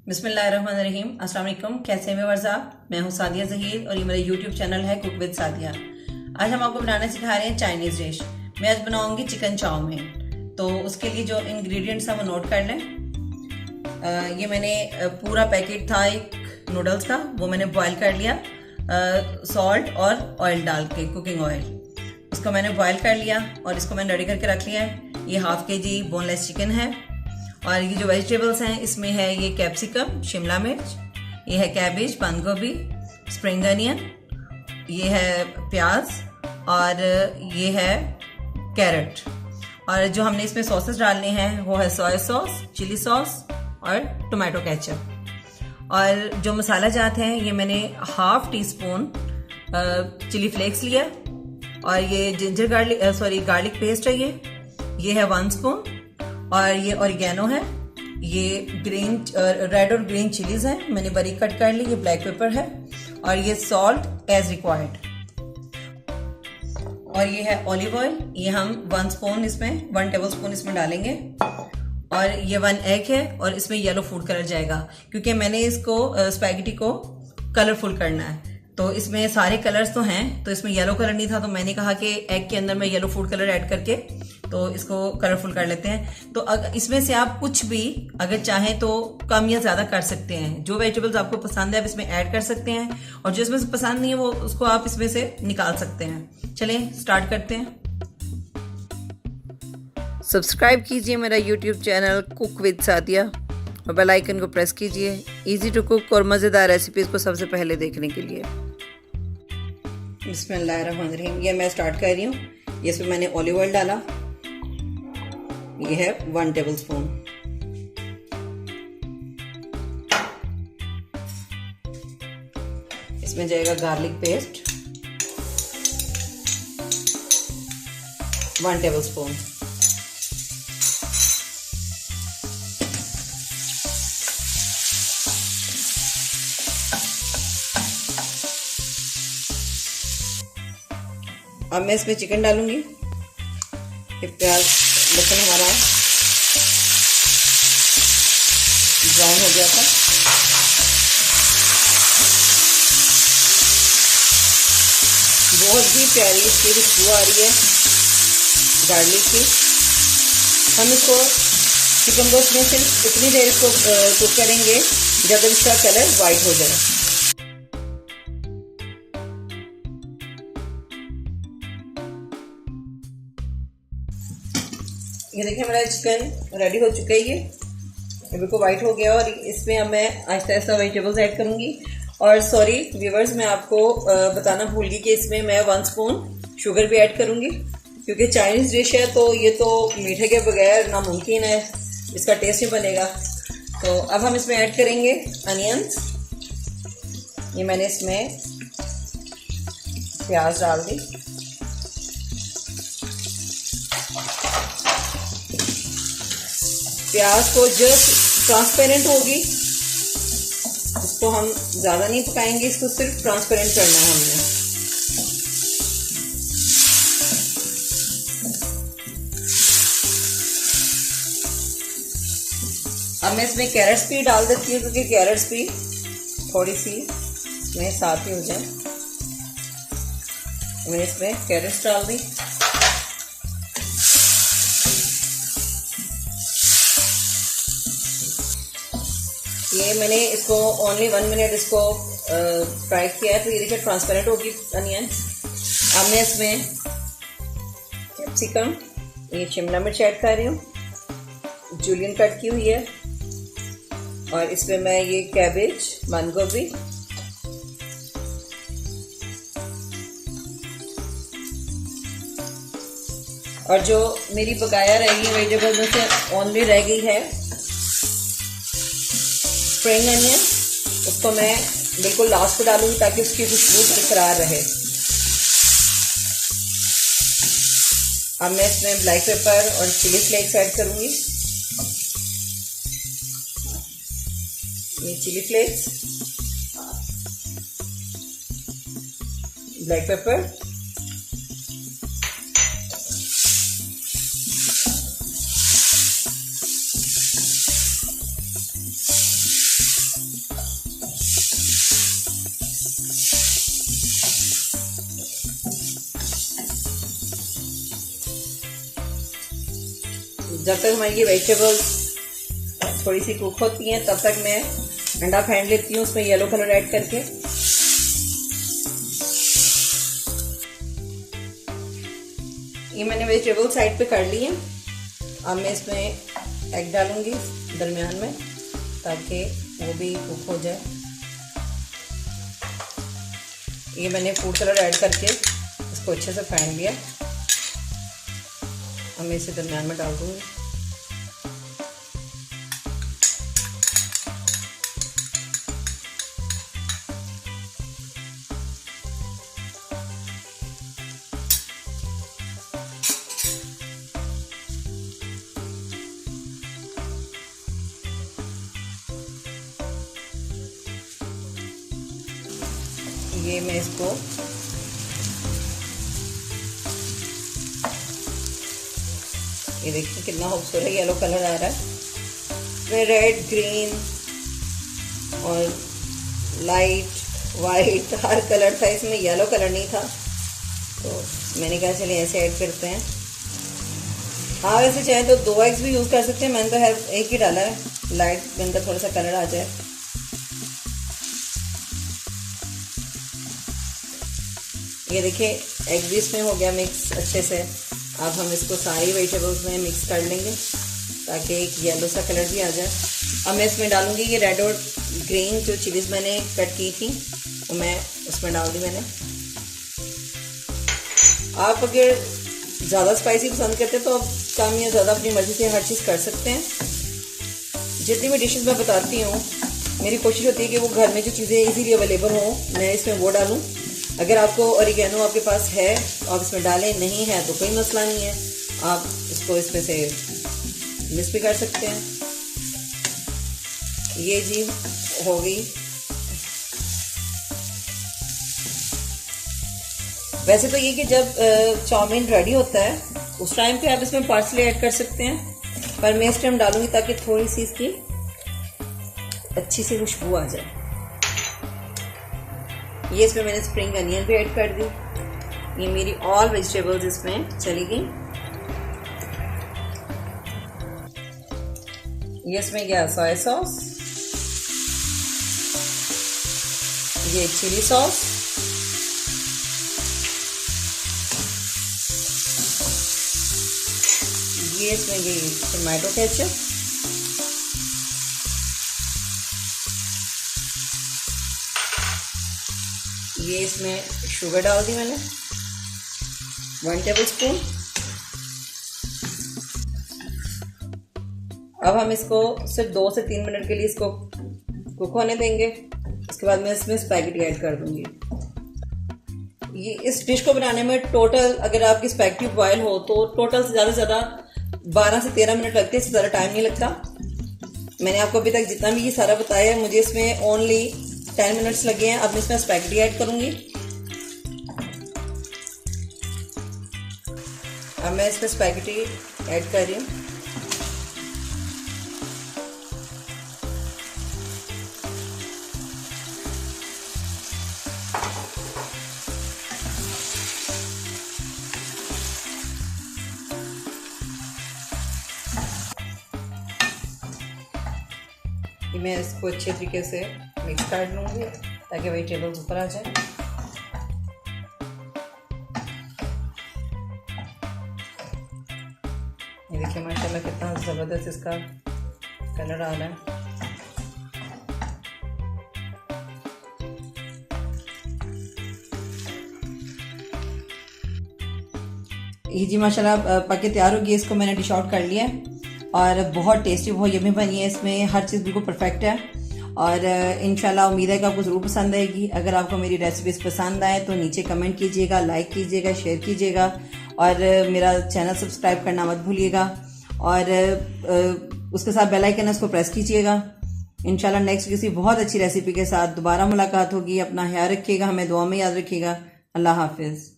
बिस्मिल्लाहिर्रहमानिर्रहीम। अस्सलाम वालेकुम। कैसे हैं व्यूअर्स आप? मैं हूं सादिया ज़हीर और ये मेरा यूट्यूब चैनल है कुक विद सादिया। आज हम आपको बनाना सिखा रहे हैं चाइनीज़ डिश। मैं आज बनाऊंगी चिकन चाउमीन। तो उसके लिए जो इंग्रेडिएंट्स हैं वो नोट कर लें। ये मैंने पूरा पैकेट था एक नूडल्स का, वो मैंने बॉयल कर लिया सॉल्ट और ऑयल डाल के, कुकिंग ऑयल। उसको मैंने बॉयल कर लिया और इसको मैंने रेडी करके रख लिया है। ये हाफ kg बोनलेस चिकन है। और ये जो वेजिटेबल्स हैं इसमें है ये कैप्सिकम, शिमला मिर्च, ये है कैबेज, बंद गोभी, स्प्रिंग अनियन, ये है प्याज और ये है कैरेट। और जो हमने इसमें सॉसेस डालने हैं वो है सोया सॉस, चिली सॉस और टोमेटो केचप। और जो मसाला जात हैं ये मैंने half teaspoon chilli flakes लिया और ये जिंजर गार्लिक पेस्ट है, ये है 1 स्पून। और ये ऑरिगेनो है, ये रेड और ग्रीन चिलीज हैं, मैंने बारीक कट कर ली। ये ब्लैक पेपर है और ये सॉल्ट एज रिक्वायर्ड। और ये है ऑलिव ऑयल, ये हम 1 टेबल स्पून इसमें डालेंगे। और ये 1 एग है और इसमें येलो फूड कलर जाएगा क्योंकि मैंने इसको स्पैगेटी को कलरफुल करना है। तो इसमें सारे कलर्स तो हैं, तो इसमें येलो कलर नहीं था तो मैंने कहा कि एग के अंदर मैं येलो फूड कलर ऐड करके तो इसको कलरफुल कर लेते हैं। तो अगर इसमें से आप कुछ भी अगर चाहें तो कम या ज्यादा कर सकते हैं। जो वेजिटेबल्स आपको पसंद है आप इसमें ऐड कर सकते हैं और जो इसमें से पसंद नहीं है वो उसको आप इसमें से निकाल सकते हैं। चलिए स्टार्ट करते हैं। सब्सक्राइब कीजिए मेरा YouTube channel cook with Sadia और बेल आइकन को प्रेस कीजिए इजी टू कुक और मज़ेदार रेसिपीज को सबसे पहले देखने के लिए। बिस्मिल्लाहिर्रहमानिर्रहीम। ये मैं स्टार्ट कर रही हूँ। ये इसमें मैंने ऑलिव ऑयल डाला, ये है 1 टेबल स्पून। इसमें जाएगा गार्लिक पेस्ट 1 टेबल स्पून। अब मैं इसमें चिकन डालूंगी। ये प्याज लहसुन हमारा ब्राउन हो गया था। बहुत ही प्यारी इसकी खुशबू आ रही है गार्लिक की। हम इसको चिकन रोस्ट में सिर्फ इतनी देर इसको कुक करेंगे जब तक इसका कलर वाइट हो जाए। ये देखिए मेरा चिकन रेडी हो चुका है। ये बिल्कुल वाइट हो गया और इसमें अब मैं आहिस्ता आहिस्ता वेजिटेबल्स ऐड करूंगी। और सॉरी व्यूअर्स, मैं आपको बताना भूल गई कि इसमें मैं 1 स्पून शुगर भी ऐड करूंगी क्योंकि चाइनीज डिश है तो ये तो मीठे के बगैर नामुमकिन है, इसका टेस्ट नहीं बनेगा। तो अब हम इसमें ऐड करेंगे अनियंस। ये मैंने इसमें प्याज डाल दी। प्याज को जस्ट ट्रांसपेरेंट होगी, इसको हम ज्यादा नहीं पकाएंगे, इसको सिर्फ ट्रांसपेरेंट करना है हमने। अब मैं इसमें कैरेट्स भी डाल देती हूँ क्योंकि कैरेट्स भी थोड़ी सी इसमें साथ ही हो जाए। मैंने इसमें कैरेट्स डाल दी। ये मैंने इसको ओनली 1 मिनट इसको फ्राई किया है। तो ये देखिए ट्रांसपेरेंट होगी अनियन। अब मैं इसमें कैप्सिकम, ये शिमला मिर्च ऐड कर रही हूँ, जूलियन कट की हुई है। और इसमें मैं ये कैबेज, बंद गोभी, और जो मेरी बकाया रह गई वेजिटेबल्स में से ओनली रह गई है स्प्रिंग अनियन, उसको मैं बिल्कुल लास्ट पे डालूंगी ताकि उसकी खुशबू बरकरार रहे। अब मैं इसमें ब्लैक पेपर और चिली फ्लेक्स ऐड करूंगी। ये चिली फ्लेक्स, ब्लैक पेपर, जब तक हमारी ये वेजिटेबल्स थोड़ी सी कुक होती हैं तब तक मैं अंडा फेंट लेती हूँ उसमें येलो कलर ऐड करके। ये मैंने वेजिटेबल साइड पे कर ली है। अब मैं इसमें एग डालूंगी दरमियान में ताकि वो भी कुक हो जाए। ये मैंने फूड कलर ऐड करके इसको अच्छे से फेंट लिया। अब मैं इसे दरमियान में डाल दूंगी। ये मैं इसको ये देखिए कितना खूबसूरत येलो कलर आ रहा है। इसमें रेड, ग्रीन और लाइट, वाइट हर कलर था, इसमें येलो कलर नहीं था, तो मैंने कहा चलिए ऐसे ऐड करते हैं। हाँ वैसे चाहे तो 2 एग्स भी यूज़ कर सकते हैं, मैंने तो एक ही डाला है, लाइट बनकर थोड़ा सा कलर आ जाए। ये देखिए एग भी इसमें हो गया मिक्स अच्छे से। अब हम इसको सारी वेजिटेबल्स में मिक्स कर लेंगे ताकि एक येलो सा कलर भी आ जाए। अब मैं इसमें डालूंगी ये रेड और ग्रीन जो चिलीज़ मैंने कट की थी वो मैं उसमें डाल दी मैंने। आप अगर ज़्यादा स्पाइसी पसंद करते हैं तो आप कम या ज़्यादा अपनी मर्ज़ी से हर चीज़ कर सकते हैं। जितनी भी डिशेस मैं बताती हूँ मेरी कोशिश होती है कि वो घर में जो चीज़ें इजीली अवेलेबल हों मैं इसमें वो डालूँ। अगर आपको ऑरिगेनो आपके पास है तो आप इसमें डालें, नहीं है तो कोई मसला नहीं है, आप इसको इसमें से मिक्स भी कर सकते हैं। ये जी हो गई। वैसे तो ये कि जब चाउमीन रेडी होता है उस टाइम पे आप इसमें पार्सले ऐड कर सकते हैं, पर मैं इस टाइम डालूंगी ताकि थोड़ी सी इसकी अच्छी सी खुशबू आ जाए। ये इसमें मैंने स्प्रिंग अनियन भी ऐड कर दी। ये मेरी ऑल वेजिटेबल्स इसमें चली गई। ये इसमें गया सोया सॉस, ये चिली सॉस, ये इसमें गई टमाटो केचप, ये इसमें शुगर डाल दी मैंने 1 टेबलस्पून। अब हम इसको सिर्फ 2 से 3 मिनट के लिए इसको कुक होने देंगे। उसके बाद मैं इसमें स्पैगेटी ऐड कर दूंगी। ये इस डिश को बनाने में टोटल अगर आपकी स्पैगेटी बॉयल हो तो टोटल से ज़्यादा 12 से 13 मिनट लगते हैं, इससे ज़्यादा टाइम नहीं लगता। मैंने आपको अभी तक जितना भी ये सारा बताया है मुझे इसमें ओनली 10 मिनट्स लगे हैं। अब मैं इसमें स्पैगेटी ऐड करूंगी। अब मैं इसमें स्पैगेटी ऐड कर रही हूँ। मैं इसको अच्छे तरीके से मिक्स कर लूँगी ताकि वेजिटेबल्स ऊपर आ जाए। ये देखिए माशाल्लाह कितना ज़बरदस्त इसका कलर आ रहा है। ये जी माशाल्लाह पक के तैयार होगी। इसको मैंने डिश आउट कर लिया है और बहुत टेस्टी बहुत यम्मी बनी है। इसमें हर चीज़ बिल्कुल परफेक्ट है और इंशाल्लाह उम्मीद है कि आपको ज़रूर पसंद आएगी। अगर आपको मेरी रेसिपीज़ पसंद आए तो नीचे कमेंट कीजिएगा, लाइक कीजिएगा, शेयर कीजिएगा और मेरा चैनल सब्सक्राइब करना मत भूलिएगा और उसके साथ बेल आइकन है उसको प्रेस कीजिएगा। इंशाल्लाह नेक्स्ट किसी बहुत अच्छी रेसिपी के साथ दोबारा मुलाकात होगी। अपना ख्याल रखिएगा, हमें दुआ में याद रखिएगा। अल्लाह हाफिज़।